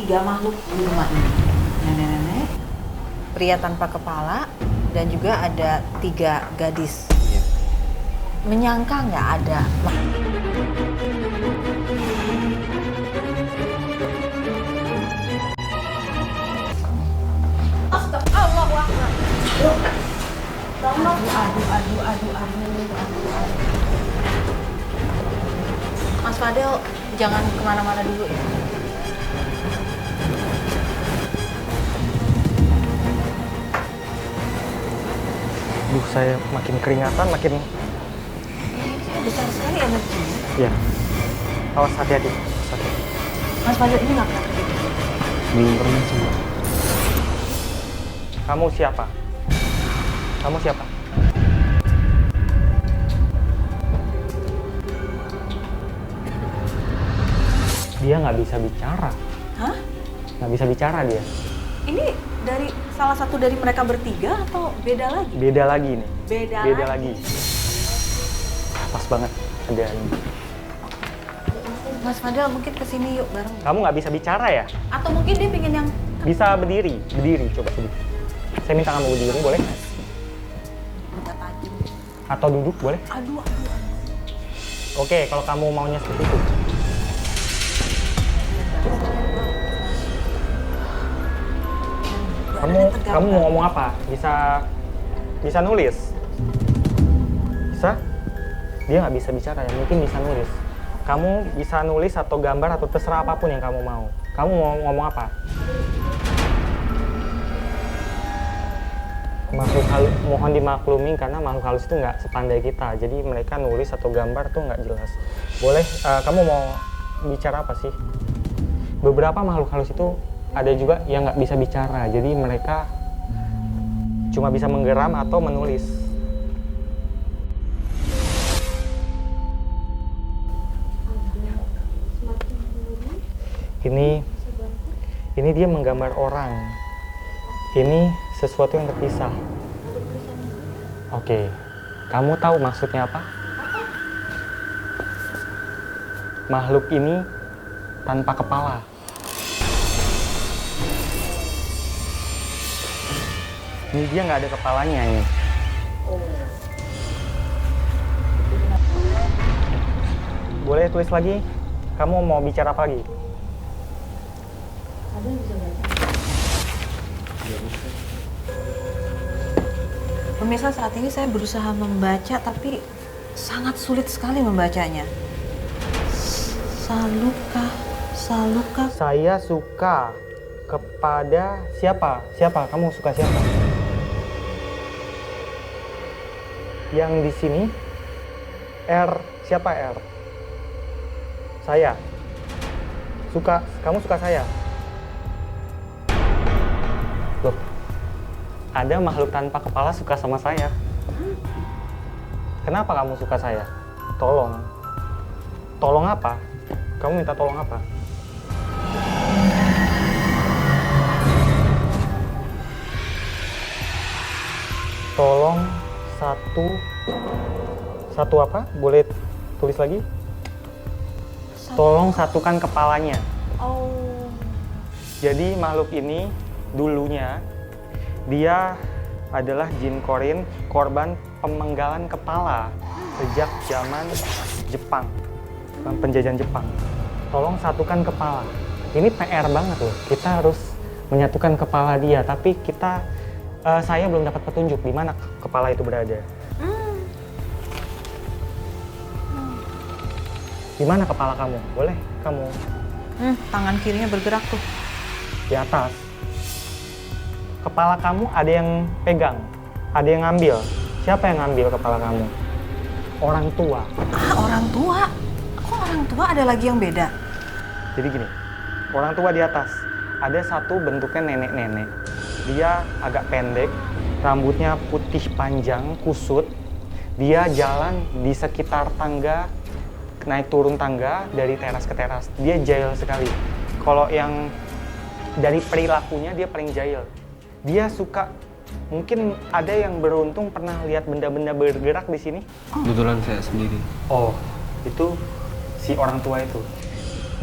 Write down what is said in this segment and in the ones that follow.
3 makhluk di rumah ini. Nenek-nenek, pria tanpa kepala, dan juga ada 3 gadis. Iya. Menyangka nggak ada. Astagfirullahaladzim. Aduh. Mas Fadel, jangan kemana-mana dulu ya. Duh, saya makin keringatan, makin... Besar sekali energinya. Iya. Awas, hati-hati. Hati-hati. Mas Fadel, ini nggak pernah terjadi. Belum pernah sih. Kamu siapa? Kamu siapa? Dia nggak bisa bicara. Hah? Nggak bisa bicara dia. Ini dari salah satu dari mereka bertiga atau beda lagi? Beda lagi nih. Beda lagi. Pas banget. Ada ini. Mas Fadel mungkin kesini yuk bareng. Kamu nggak bisa bicara ya? Atau mungkin dia pengen yang... Bisa berdiri. Coba berdiri. Saya minta kamu berdiri, boleh? Minta tajam. Atau duduk, boleh? Aduh. Oke, kalau kamu maunya seperti itu. Kamu mau ngomong apa? Bisa nulis? Bisa? Dia nggak bisa bicara ya, mungkin bisa nulis. Kamu bisa nulis atau gambar atau terserah apapun yang kamu mau. Kamu mau ngomong apa? Makhluk halus, mohon dimaklumi karena makhluk halus itu nggak sepandai kita. Jadi mereka nulis atau gambar tuh nggak jelas. Boleh, kamu mau bicara apa sih? Beberapa makhluk halus itu ada juga yang nggak bisa bicara. Jadi mereka cuma bisa menggeram atau menulis. Ini dia menggambar orang. Ini sesuatu yang terpisah. Oke, kamu tahu maksudnya apa? Makhluk ini tanpa kepala. Ini dia nggak ada kepalanya ini. Boleh tulis lagi? Kamu mau bicara apa lagi? Pemirsa, saat ini saya berusaha membaca tapi sangat sulit sekali membacanya. Saluka. Saya suka kepada siapa? Siapa? Kamu suka siapa? Yang di sini R, siapa R? Saya. Kamu suka saya? Loh, ada makhluk tanpa kepala suka sama saya. Kenapa kamu suka saya? Tolong apa? Kamu minta tolong apa? Tolong satu apa? Boleh tulis lagi? Tolong satukan kepalanya. Oh. Jadi makhluk ini dulunya dia adalah jin korin, korban pemenggalan kepala sejak zaman Jepang, penjajahan Jepang. Tolong satukan kepala. Ini PR banget loh. Kita harus menyatukan kepala dia, tapi saya belum dapat petunjuk di mana kepala itu berada. Di mana kepala kamu? Boleh kamu? Tangan kirinya bergerak tuh. Di atas. Kepala kamu ada yang pegang, ada yang ngambil. Siapa yang ngambil kepala kamu? Orang tua. Orang tua? Kok orang tua ada lagi yang beda? Jadi gini, orang tua di atas. Ada satu bentuknya nenek-nenek. Dia agak pendek, rambutnya putih panjang, kusut. Dia jalan di sekitar tangga, naik turun tangga dari teras ke teras. Dia jahil sekali. Kalau yang dari perilakunya dia paling jahil. Dia suka, mungkin ada yang beruntung pernah lihat benda-benda bergerak di sini. Kebetulan saya sendiri. Oh, itu si orang tua itu.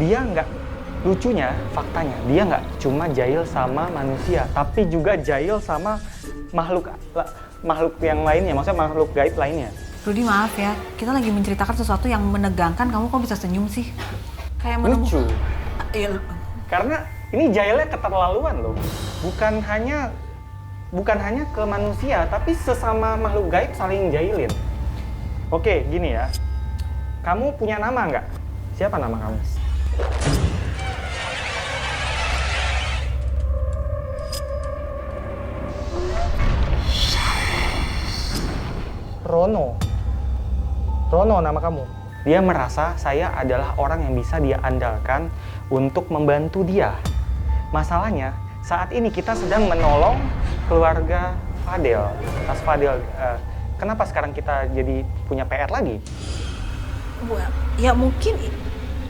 Dia lucunya, faktanya, dia nggak cuma jahil sama manusia, tapi juga jahil sama makhluk yang lainnya, maksudnya makhluk gaib lainnya. Rudy, maaf ya, kita lagi menceritakan sesuatu yang menegangkan, kamu kok bisa senyum sih? Kayak Lucu. Iya. Karena ini jahilnya keterlaluan loh. Bukan hanya ke manusia, tapi sesama makhluk gaib saling jahilin. Oke, gini ya. Kamu punya nama nggak? Siapa nama kamu? Rono nama kamu. Dia merasa saya adalah orang yang bisa dia andalkan untuk membantu dia. Masalahnya, saat ini kita sedang menolong keluarga Fadel. Mas Fadel, kenapa sekarang kita jadi punya PR lagi? Ya mungkin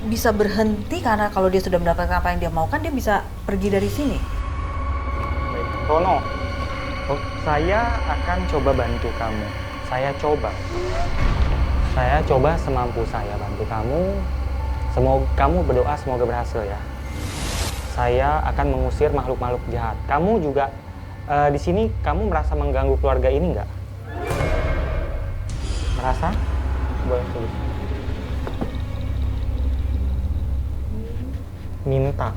bisa berhenti karena kalau dia sudah mendapatkan apa yang dia mau kan dia bisa pergi dari sini. Baik. Rono, saya akan coba bantu kamu. Saya coba semampu saya bantu kamu. Semoga kamu berdoa semoga berhasil ya. Saya akan mengusir makhluk-makhluk jahat. Kamu juga di sini kamu merasa mengganggu keluarga ini nggak? Merasa? Boleh tulis. Minta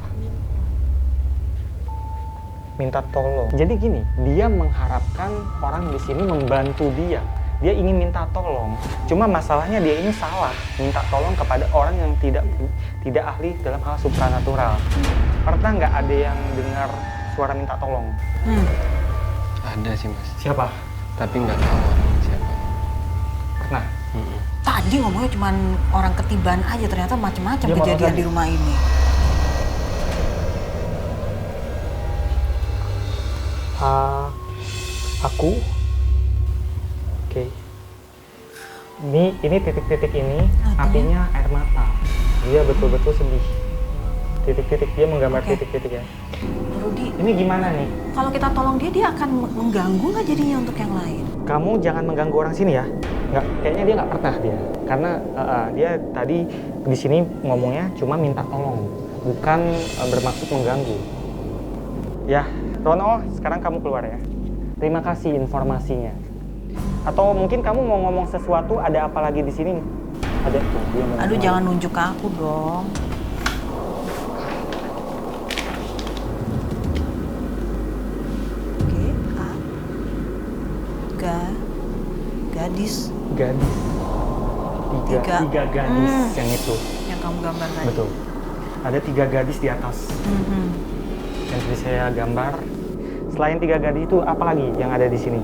tolong. Jadi gini, dia mengharapkan orang di sini membantu dia. Dia ingin minta tolong. Cuma masalahnya dia ini salah, minta tolong kepada orang yang tidak ahli dalam hal supranatural. Pernah nggak ada yang dengar suara minta tolong? Ada sih mas. Siapa? Tapi nggak tahu orangnya siapa. Pernah? Tadi ngomongnya cuma orang ketiban aja, ternyata macam-macam Dia kejadian tadi. di rumah ini. Aku. Oke. Ini titik-titik ini artinya air mata. Dia betul-betul sedih. Titik-titik dia menggambar titik-titik ya. Rudy, Ini gimana nih? kalau kita tolong dia, dia akan mengganggu nggak jadinya untuk yang lain? Kamu jangan mengganggu orang sini ya. Nggak, kayaknya dia nggak pernah dia. Karena dia tadi di sini ngomongnya cuma minta tolong, bukan bermaksud mengganggu. Ya, Rono, sekarang kamu keluar ya. Terima kasih informasinya. Atau mungkin kamu mau ngomong sesuatu, ada apa lagi di sini? Ada tuh, dia mau Aduh, ngomong. jangan nunjuk ke aku dong. Oke, gadis Tiga gadis yang itu. yang kamu gambar tadi. Betul. Ada 3 gadis di atas. Yang tadi saya gambar. Selain 3 gadis itu, apa lagi yang ada di sini?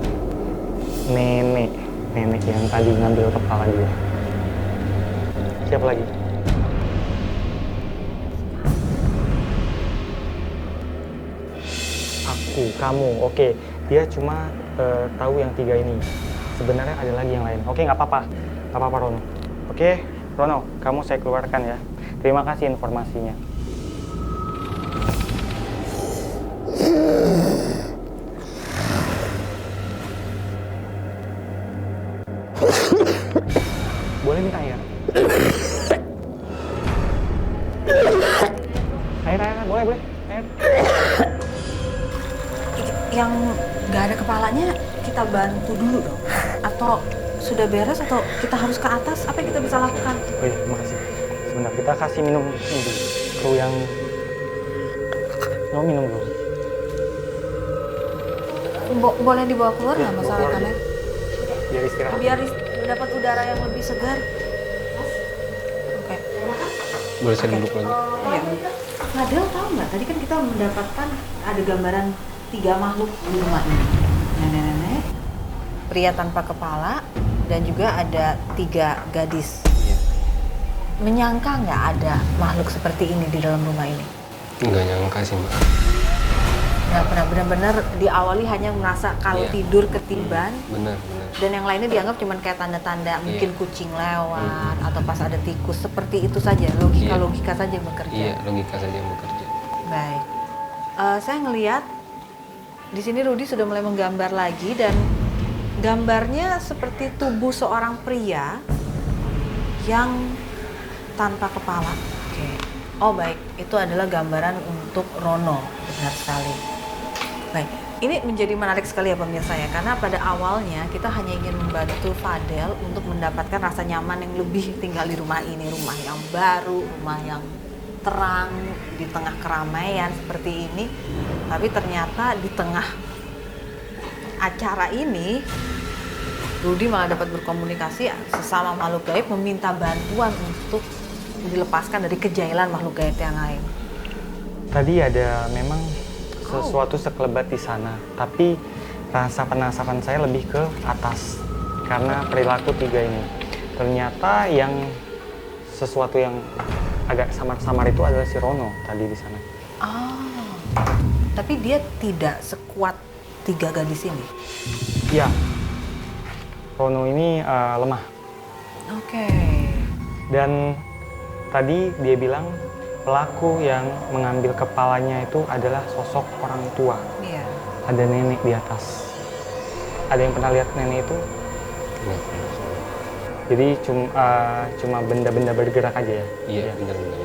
Nenek yang tadi ngambil kepala dia. Siapa lagi? Aku, kamu, oke. Dia cuma tahu yang 3 ini. Sebenarnya ada lagi yang lain. Oke, nggak apa-apa. Nggak apa-apa, Rono. Oke, Rono, kamu saya keluarkan ya. Terima kasih informasinya. Boleh minta air? Air, boleh. Air. Yang nggak ada kepalanya kita bantu dulu dong. Atau sudah beres atau kita harus ke atas? Apa yang kita bisa lakukan? Oh iya, terima kasih. Sebentar, kita kasih minum ini dulu. Kru yang... Mau minum dulu. Boleh dibawa keluar nggak Bawa masalah keluar kan? aja. Biar istirahat. Biar dapat udara yang lebih segar. Oke. Boleh saya duduk lagi? Iya. Fadel tahu nggak? Tadi kan kita mendapatkan ada gambaran 3 makhluk di rumah ini. Nenek-nenek, pria tanpa kepala, dan juga ada 3 gadis. Iya. Menyangka nggak ada makhluk seperti ini di dalam rumah ini? Nggak nyangka sih mbak. Nggak pernah, benar-benar diawali hanya merasa kalau Iya. tidur ketiban, Benar. dan yang lainnya dianggap cuma kayak tanda-tanda mungkin kucing lewat atau pas ada tikus, seperti itu saja, logika saja bekerja. Iya, logika saja yang bekerja. Baik, saya ngelihat di sini Rudy sudah mulai menggambar lagi dan gambarnya seperti tubuh seorang pria yang tanpa kepala. Oke. Oh baik, itu adalah gambaran untuk Rono, benar sekali. Baik, ini menjadi menarik sekali ya pemirsa ya, karena pada awalnya kita hanya ingin membantu Fadel untuk mendapatkan rasa nyaman yang lebih tinggal di rumah ini, rumah yang baru, rumah yang terang, di tengah keramaian seperti ini. Tapi ternyata di tengah acara ini, Rudy malah dapat berkomunikasi sesama makhluk gaib, meminta bantuan untuk dilepaskan dari kejailan makhluk gaib yang lain. Tadi ada memang sesuatu sekelebat di sana, tapi rasa penasaran saya lebih ke atas karena perilaku tiga ini. Ternyata yang sesuatu yang agak samar-samar itu adalah si Rono tadi di sana. Oh, tapi dia tidak sekuat tiga gadis ini. Iya, Rono ini lemah. Oke. Dan tadi dia bilang pelaku yang mengambil kepalanya itu adalah sosok orang tua. Iya. Ada nenek di atas. Ada yang pernah lihat nenek itu? Nggak pernah. Jadi cuma benda-benda bergerak aja ya? Iya, benar-benar.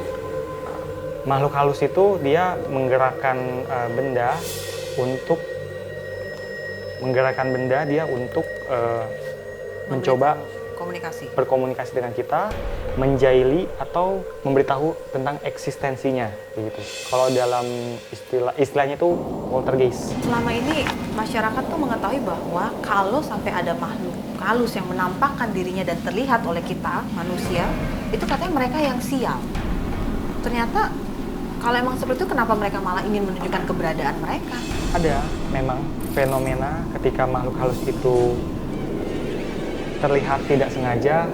Makhluk halus itu dia menggerakkan benda untuk mencoba komunikasi. berkomunikasi dengan kita, menjaili atau memberitahu tentang eksistensinya, begitu. Kalau dalam istilahnya itu poltergeist. Selama ini masyarakat tuh mengetahui bahwa kalau sampai ada makhluk halus yang menampakkan dirinya dan terlihat oleh kita manusia, itu katanya mereka yang sial. Ternyata kalau emang seperti itu, kenapa mereka malah ingin menunjukkan keberadaan mereka? Ada memang fenomena ketika makhluk halus itu terlihat tidak sengaja,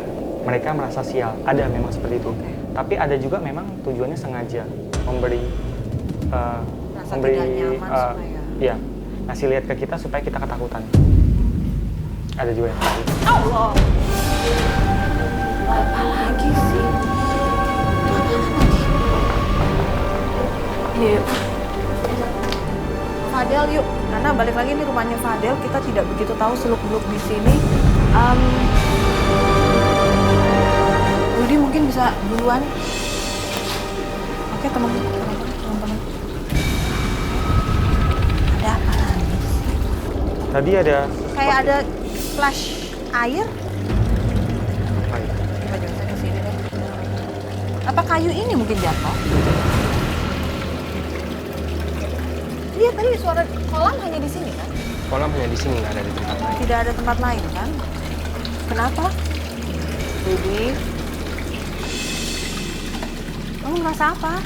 mereka merasa sial. Ada memang seperti itu. Tapi ada juga memang tujuannya sengaja memberi tidak nyaman supaya. Ya, ngasih lihat ke kita supaya kita ketakutan. Ada juga yang seperti itu. Allah. Apa lagi sih? Yuk. Fadel yuk, karena balik lagi ini rumahnya Fadel, kita tidak begitu tahu seluk-beluk di sini. Rudy mungkin bisa duluan. Oke teman-teman. Ada apa lagi? Tadi ada Kayak ada flash air. apa itu? Coba saya ke sini deh. Apa kayu ini mungkin jatuh? Lihat tadi suara kolam hanya di sini kan? Kolam hanya di sini, nggak ada di tempat lain. Tidak ada tempat lain kan? Kenapa? Rudy, kamu merasa apa?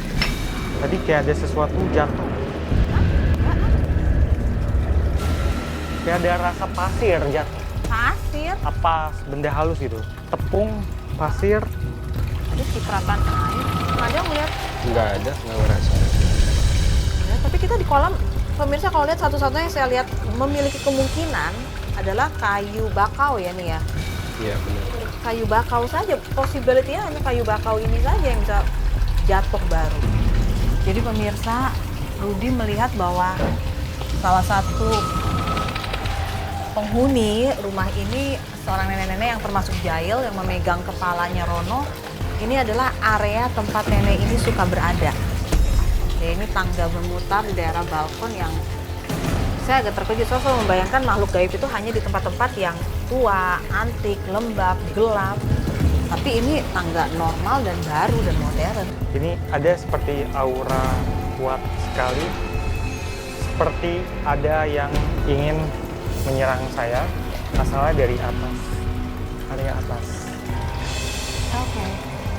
Tadi kayak ada sesuatu jatuh. Kayak ada rasa pasir jatuh. Pasir? Apa benda halus gitu? Tepung, pasir. Ada cipratan air. Ada ngeliat? Nggak ada, nggak ngerasa. Ya, tapi kita di kolam, pemirsa kalau lihat satu-satunya yang saya lihat memiliki kemungkinan adalah kayu bakau ya nih ya. Iya, benar. Kayu bakau saja, possibility-nya hanya kayu bakau ini saja yang bisa jatuh baru. Jadi pemirsa, Rudy melihat bahwa salah satu penghuni rumah ini, seorang nenek-nenek yang termasuk jahil yang memegang kepalanya Rono, ini adalah area tempat nenek ini suka berada. Ya, ini tangga bermutar di daerah balkon yang saya agak terkejut. Saya selalu membayangkan makhluk gaib itu hanya di tempat-tempat yang tua, antik, lembab, gelap. Tapi ini tangga normal dan baru dan modern. Ini ada seperti aura kuat sekali. Seperti ada yang ingin menyerang saya, asalnya dari atas, area atas. Oke.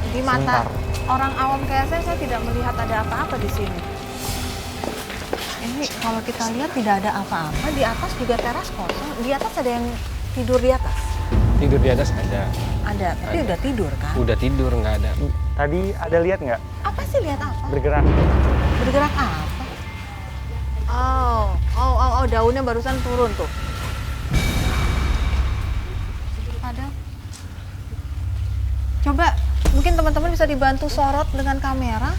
Di mata Sebentar. orang awam kayak saya tidak melihat ada apa-apa di sini. Ini kalau kita lihat tidak ada apa-apa. Di atas juga teras kosong. Di atas ada yang tidur di atas. Tidur di atas ada. Ada, tapi Ada. udah tidur kan? Udah tidur, nggak ada. Tadi ada lihat nggak Apa sih, lihat apa? bergerak? Bergerak apa? Oh, daunnya barusan turun tuh. Ada. Coba, mungkin teman-teman bisa dibantu sorot dengan kamera.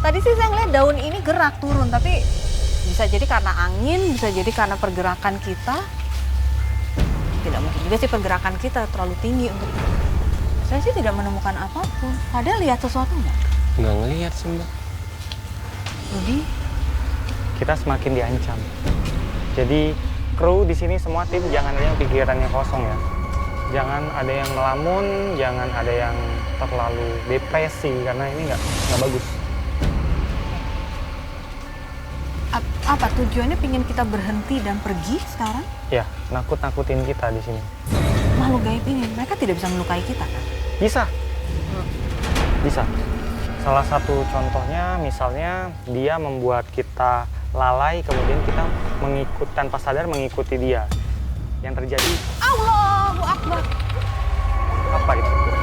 Tadi sih saya ngeliat daun ini gerak turun, tapi bisa jadi karena angin, bisa jadi karena pergerakan kita. Tidak mungkin juga sih pergerakan kita terlalu tinggi untuk... Saya sih tidak menemukan apapun. Padahal lihat sesuatu nggak? Nggak ngelihat sih Mbak. Rudi, Kita semakin diancam. Jadi kru di sini semua tim jangan ada yang pikirannya kosong ya. Jangan ada yang melamun, jangan ada yang terlalu depresi karena ini nggak bagus. apa tujuannya pingin kita berhenti dan pergi sekarang? Ya, nakut-nakutin kita di sini. Makhluk gaib ini, mereka tidak bisa melukai kita kan? Bisa. Bisa. Salah satu contohnya misalnya dia membuat kita lalai kemudian kita tanpa sadar mengikuti dia. Yang terjadi Allahu Akbar. apa itu?